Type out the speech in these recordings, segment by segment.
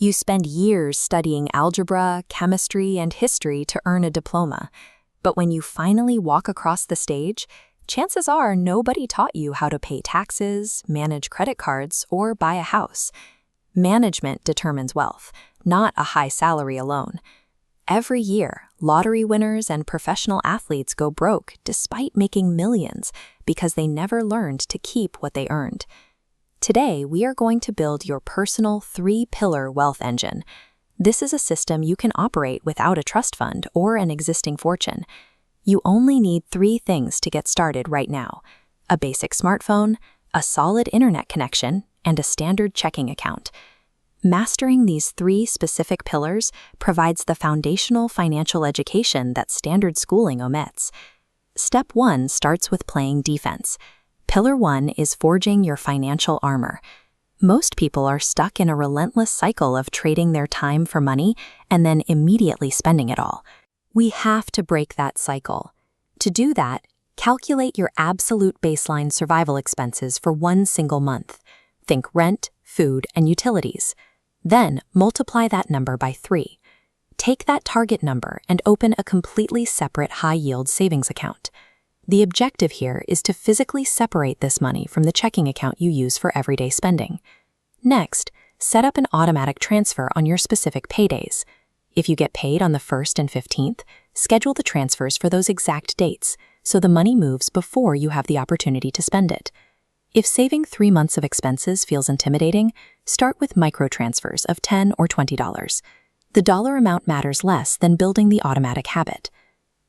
You spend years studying algebra, chemistry, and history to earn a diploma. But when you finally walk across the stage, chances are nobody taught you how to pay taxes, manage credit cards, or buy a house. Management determines wealth, not a high salary alone. Every year, lottery winners and professional athletes go broke despite making millions because they never learned to keep what they earned. Today, we are going to build your personal 3-pillar wealth engine. This is a system you can operate without a trust fund or an existing fortune. You only need 3 things to get started right now: a basic smartphone, a solid internet connection, and a standard checking account. Mastering these 3 specific pillars provides the foundational financial education that standard schooling omits. Step 1 starts with playing defense. Pillar 1 is forging your financial armor. Most people are stuck in a relentless cycle of trading their time for money and then immediately spending it all. We have to break that cycle. To do that, calculate your absolute baseline survival expenses for one single month. Think rent, food, and utilities. Then multiply that number by 3. Take that target number and open a completely separate high-yield savings account. The objective here is to physically separate this money from the checking account you use for everyday spending. Next, set up an automatic transfer on your specific paydays. If you get paid on the 1st and 15th, schedule the transfers for those exact dates so the money moves before you have the opportunity to spend it. If saving 3 months of expenses feels intimidating, start with microtransfers of $10 or $20. The dollar amount matters less than building the automatic habit.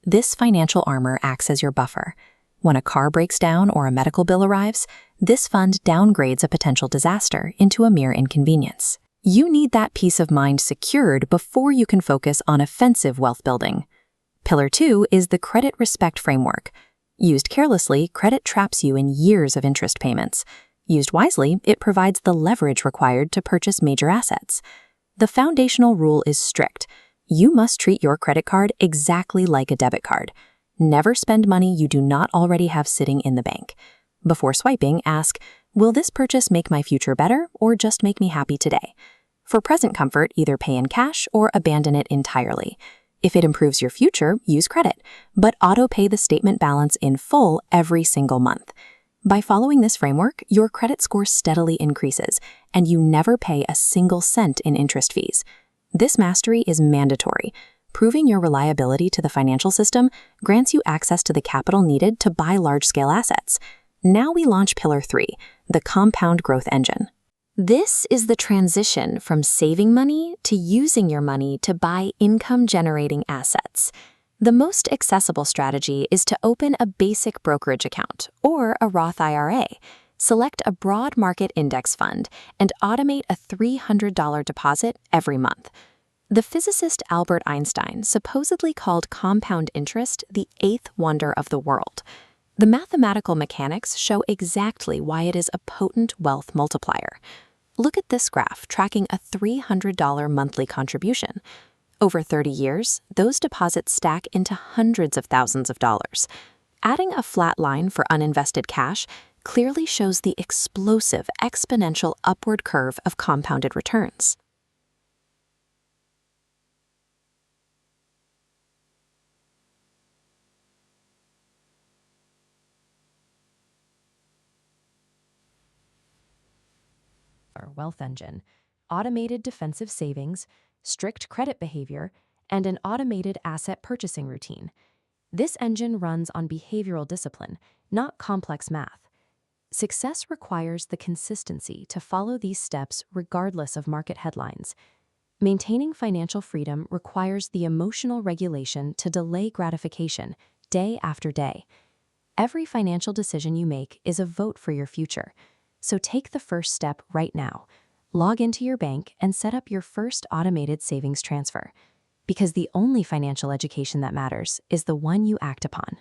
This financial armor acts as your buffer. When a car breaks down or a medical bill arrives, this fund downgrades a potential disaster into a mere inconvenience. You need that peace of mind secured before you can focus on offensive wealth building. Pillar 2 is the credit respect framework. Used carelessly, credit traps you in years of interest payments. Used wisely, it provides the leverage required to purchase major assets. The foundational rule is strict. You must treat your credit card exactly like a debit card. Never spend money you do not already have sitting in the bank. Before swiping, ask, will this purchase make my future better or just make me happy today? For present comfort, either pay in cash or abandon it entirely. If it improves your future, use credit, but auto-pay the statement balance in full every single month. By following this framework, your credit score steadily increases, and you never pay a single cent in interest fees. This mastery is mandatory. Proving your reliability to the financial system grants you access to the capital needed to buy large-scale assets. Now we launch Pillar 3, the compound growth engine. This is the transition from saving money to using your money to buy income-generating assets. The most accessible strategy is to open a basic brokerage account or a Roth IRA. Select a broad market index fund and automate a $300 deposit every month. The physicist Albert Einstein supposedly called compound interest the 8th wonder of the world. The mathematical mechanics show exactly why it is a potent wealth multiplier. Look at this graph tracking a $300 monthly contribution. Over 30 years, those deposits stack into hundreds of thousands of dollars. Adding a flat line for uninvested cash clearly shows the explosive exponential upward curve of compounded returns. Our wealth engine, automated defensive savings, strict credit behavior, and an automated asset purchasing routine. This engine runs on behavioral discipline, not complex math. Success requires the consistency to follow these steps regardless of market headlines. Maintaining financial freedom requires the emotional regulation to delay gratification day after day. Every financial decision you make is a vote for your future. So take the first step right now. Log into your bank and set up your first automated savings transfer. Because the only financial education that matters is the one you act upon.